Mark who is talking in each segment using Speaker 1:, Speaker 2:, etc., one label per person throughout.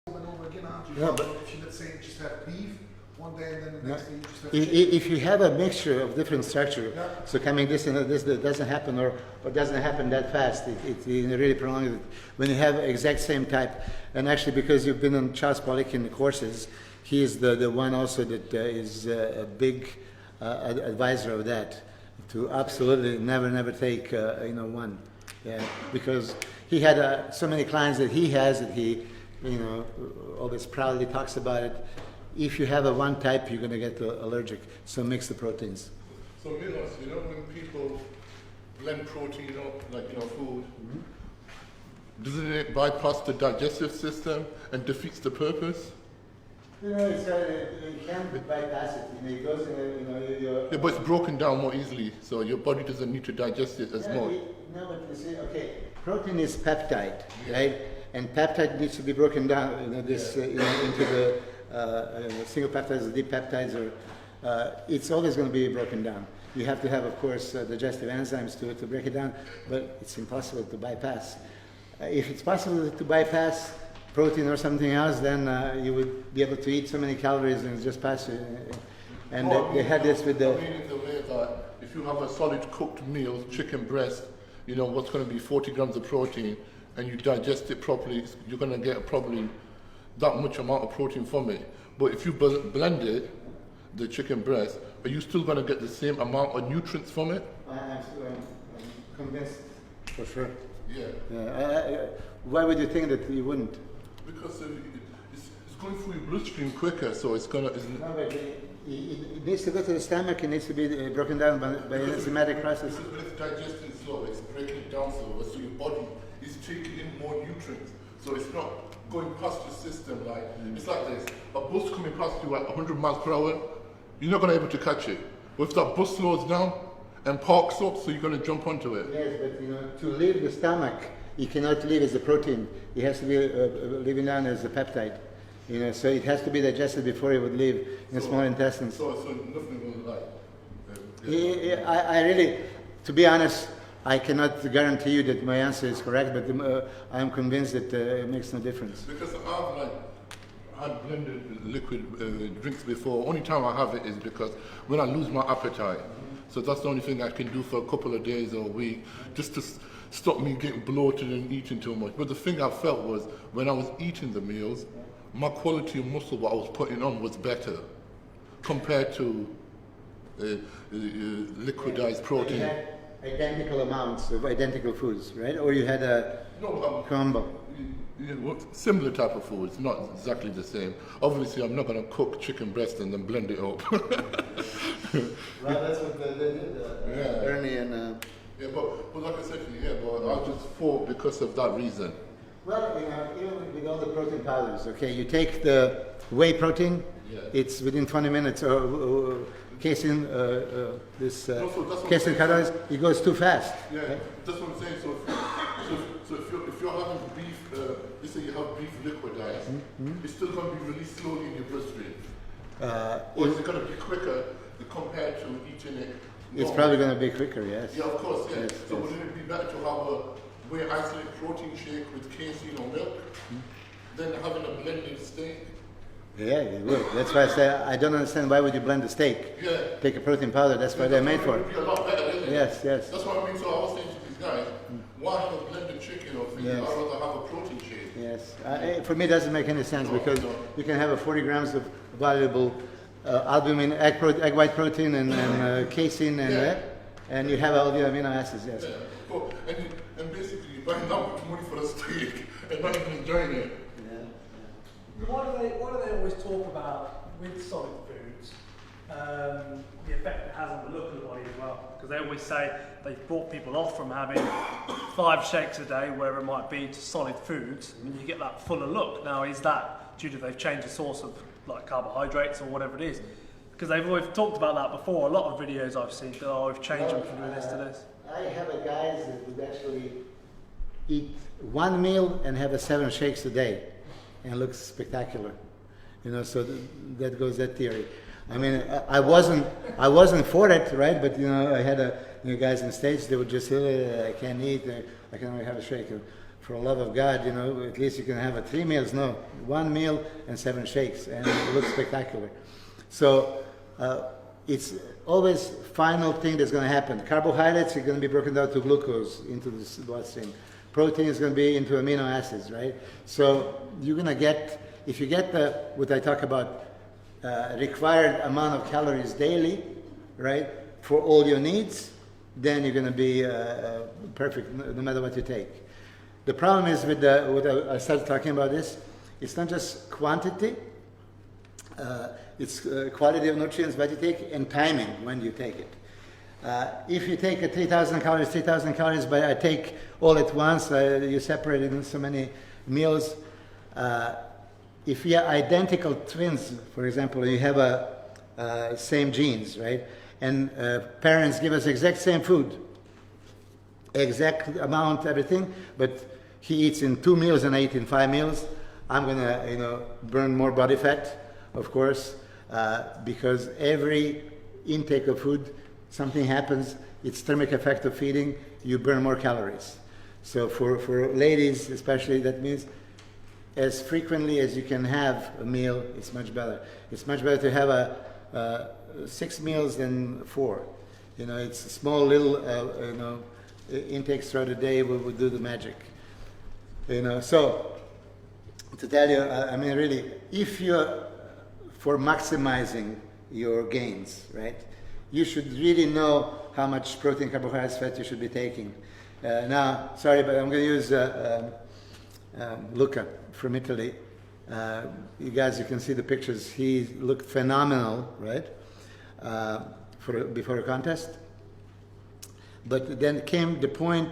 Speaker 1: over and over again, aren't you?
Speaker 2: Yeah, but
Speaker 1: if you, let's say, just have beef one day and then the
Speaker 2: no,
Speaker 1: next day you just have chicken.
Speaker 2: if you have a mixture of different structure,
Speaker 1: Yeah.
Speaker 2: so coming this and this, that doesn't happen or doesn't happen that fast. It really prolongs it. When you have exact same type, and actually because you've been on Charles Poliquin courses, he is the one also that is a big advisor of that, to absolutely never take one, yeah, because he had so many clients that he has that he always proudly talks about it. If you have a one type, you're going to get allergic. So mix the proteins.
Speaker 3: So Milos, when people blend protein up, like food, doesn't it bypass the digestive system and defeats the purpose?
Speaker 2: It can't bypass it. It goes in
Speaker 3: Yeah, but it's broken down more easily, so your body doesn't need to digest it as much.
Speaker 2: No, but you see, okay, protein is peptide, right? And peptide needs to be broken down, into the single peptides, deep peptides, or it's always going to be broken down. You have to have, of course, digestive enzymes to break it down, but it's impossible to bypass. If it's possible to bypass protein or something else, then you would be able to eat so many calories and just pass it. And they had this with the...
Speaker 3: I mean, in the way that if you have a solid cooked meal, chicken breast, what's going to be 40 grams of protein, and you digest it properly, you're going to get probably that much amount of protein from it. But if you blend it, the chicken breast, are you still going to get the same amount of nutrients from it?
Speaker 2: I'm convinced, for sure.
Speaker 3: Yeah.
Speaker 2: Why would you think that you wouldn't?
Speaker 3: Because it's going through your bloodstream quicker, so it's going to...
Speaker 2: No, but it needs to go to the stomach, it needs to be broken down by an enzymatic process.
Speaker 3: Because it's digesting slow, it's breaking it down slower, so your body is taking in more nutrients. So it's not going past your system it's like this. A bus coming past you at 100 miles per hour, you're not going to be able to catch it. But if that bus slows down and parks up, so you're going to jump onto it.
Speaker 2: Yes, but to leave the stomach, you cannot leave as a protein. It has to be leaving down as a peptide. So it has to be digested before it would leave in the small intestines.
Speaker 3: So nothing will
Speaker 2: I really, to be honest, I cannot guarantee you that my answer is correct, but I'm convinced that it makes no difference.
Speaker 3: Because I've had blended liquid drinks before. Only time I have it is because when I lose my appetite. So that's the only thing I can do for a couple of days or a week, just to stop me getting bloated and eating too much. But the thing I felt was when I was eating the meals, my quality of muscle what I was putting on was better compared to liquidized protein.
Speaker 2: You had identical amounts of identical foods, right? Or you had a combo?
Speaker 3: Similar type of food. It's not exactly the same. Obviously, I'm not going to cook chicken breast and then blend it up.
Speaker 2: Well, that's what they did, Ernie and...
Speaker 3: Yeah, but like I said to you, but I just fought because of that reason.
Speaker 2: Well, even with all the protein powders, okay, you take the whey protein, it's within 20 minutes, casein, casein calories, it goes too fast.
Speaker 3: Yeah, right? That's what I'm saying. So if you're having beef, let's say you have beef liquidized, it's still going to be released slowly in your bloodstream. Or is it going to be quicker compared to eating it?
Speaker 2: It's probably going to be quicker, yes.
Speaker 3: Yeah, of course, yeah.
Speaker 2: Yes,
Speaker 3: so wouldn't it be better to have a whey isolate protein shake with casein or milk than having a blended steak?
Speaker 2: Yeah, it will. That's why I say I don't understand why would you blend the steak.
Speaker 3: Yeah.
Speaker 2: Take a protein powder. That's what they're made for.
Speaker 3: It would be a lot better, isn't it?
Speaker 2: Yes.
Speaker 3: That's what I mean. So I was saying to these guys, why have a blended chicken or thing?
Speaker 2: Yes.
Speaker 3: I'd rather have a protein shake.
Speaker 2: Yes. For me, it doesn't make any sense because you can have a 40 grams of valuable albumin, egg white protein, and casein, and you have all the amino acids. Yes.
Speaker 3: Yeah. But, and basically, you're buying that much money for a steak and not even enjoying it.
Speaker 4: Why do they always talk about with solid foods the effect it has on the look of the body as well? Because they always say they've brought people off from having 5 shakes a day, wherever it might be, to solid foods, and you get that fuller look. Now, is that due to they've changed the source of like carbohydrates or whatever it is? Because they've always talked about that before. A lot of videos I've seen that we've changed them from doing this to this.
Speaker 2: I have a guys that would actually eat one meal and have 7 shakes a day. And looks spectacular, so that goes that theory. I mean, I wasn't for it, right? But I had guys in the States, they would just say, I can't eat, I can only have a shake. for the love of God, you know, at least you can have 3 meals. No, 1 meal and 7 shakes, and it looks spectacular. So it's always final thing that's going to happen. Carbohydrates are going to be broken down to glucose into the bloodstream. Protein is going to be into amino acids, right? So you're going to get, if you get what I talk about, required amount of calories daily, right, for all your needs, then you're going to be perfect no matter what you take. The problem is with I started talking about this, it's not just quantity, it's quality of nutrients that you take and timing when you take it. If you take 3,000 calories, but I take all at once, you separate it in so many meals. If you are identical twins, for example, you have same genes, right? And parents give us exact same food, exact amount, everything, but he eats in 2 meals and I eat in 5 meals. I'm gonna, burn more body fat, of course, because every intake of food, something happens. It's thermic effect of feeding. You burn more calories. So for ladies, especially, that means as frequently as you can have a meal, it's much better. It's much better to have 6 meals than 4. It's small little, intakes throughout the day will do the magic. So to tell you, I mean, really, if you're for maximizing your gains, right, you should really know how much protein, carbohydrates, fat you should be taking. Now, sorry, but I'm going to use Luca from Italy. You guys, you can see the pictures. He looked phenomenal, right, before a contest. But then came the point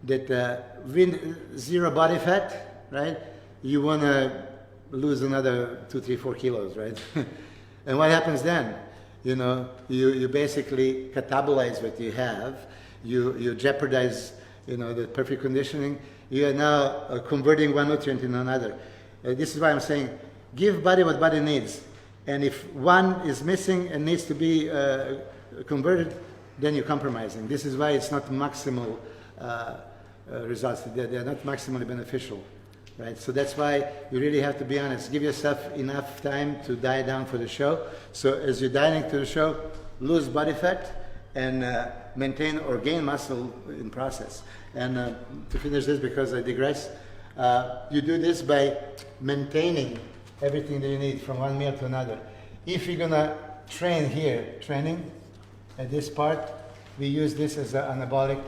Speaker 2: that with 0 body fat, right, you want to lose another 2, 3, 4 kilos, right? And what happens then? You basically catabolize what you have. You jeopardize, the perfect conditioning. You are now converting one nutrient into another. This is why I'm saying, give body what body needs. And if one is missing and needs to be converted, then you're compromising. This is why it's not maximal results. They're not maximally beneficial, right? So that's why you really have to be honest. Give yourself enough time to diet down for the show. So as you're dieting to the show, lose body fat and maintain or gain muscle in process. And to finish this, because I digress, you do this by maintaining everything that you need from one meal to another. If you're gonna train here, training at this part, we use this as an anabolic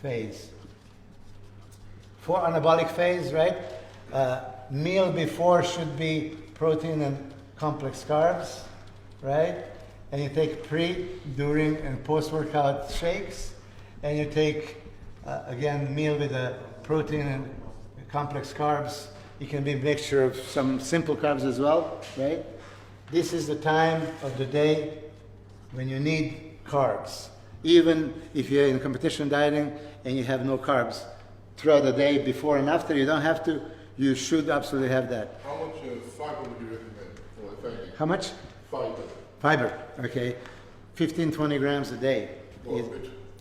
Speaker 2: phase. For anabolic phase, right, meal before should be protein and complex carbs, right? And you take pre, during, and post-workout shakes, and you take, again, meal with a protein and complex carbs. It can be a mixture of some simple carbs as well, right? This is the time of the day when you need carbs. Even if you're in competition dieting and you have no carbs throughout the day, before and after, you don't have to. You should absolutely have that.
Speaker 3: How much fiber would you recommend for a
Speaker 2: How much?
Speaker 3: Fiber.
Speaker 2: Fiber, okay. 15, 20 grams a day.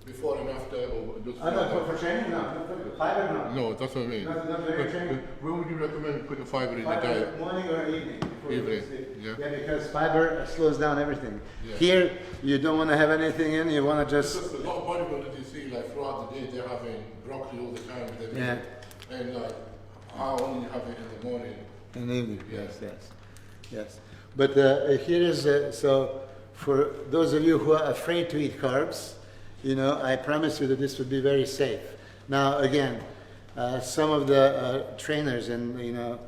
Speaker 3: Before and after, or just
Speaker 2: For training, no. Fiber, no.
Speaker 3: No, that's what I mean.
Speaker 2: Not very training.
Speaker 3: Where would you recommend putting fiber in the
Speaker 2: Fiber,
Speaker 3: diet?
Speaker 2: morning or evening. before you
Speaker 3: Evening,
Speaker 2: sleep.
Speaker 3: yeah.
Speaker 2: Because fiber slows down everything.
Speaker 3: Yeah.
Speaker 2: Here, you don't want to have anything in. You want to
Speaker 3: It's
Speaker 2: just.
Speaker 3: just a lot of bodybuilders you see, like throughout the day, they're having broccoli all the time.
Speaker 2: Yeah.
Speaker 3: And like, I only have it in the morning.
Speaker 2: In the evening,
Speaker 3: Yeah.
Speaker 2: yes. But here is, so for those of you who are afraid to eat carbs, I promise you that this would be very safe. Now, again, some of the trainers, and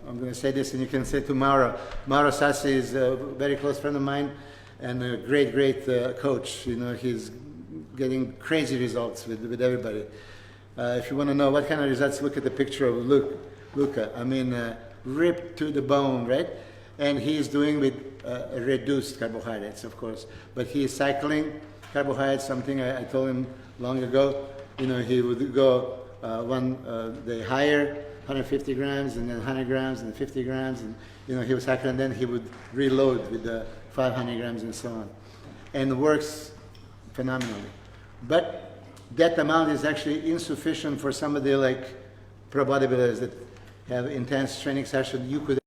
Speaker 2: I'm going to say this, and you can say to Mauro. Milos Sarcev is a very close friend of mine, and a great coach. He's getting crazy results with everybody. If you want to know what kind of results, look at the picture of Luca. I mean, ripped to the bone, right? And he's doing with reduced carbohydrates, of course. But he is cycling carbohydrates, something I told him long ago. He would go one day higher, 150 grams, and then 100 grams, and 50 grams, and he was cycling, and then he would reload with the 500 grams and so on. And works phenomenally. But that amount is actually insufficient for somebody like pro bodybuilders that have intense training session, you could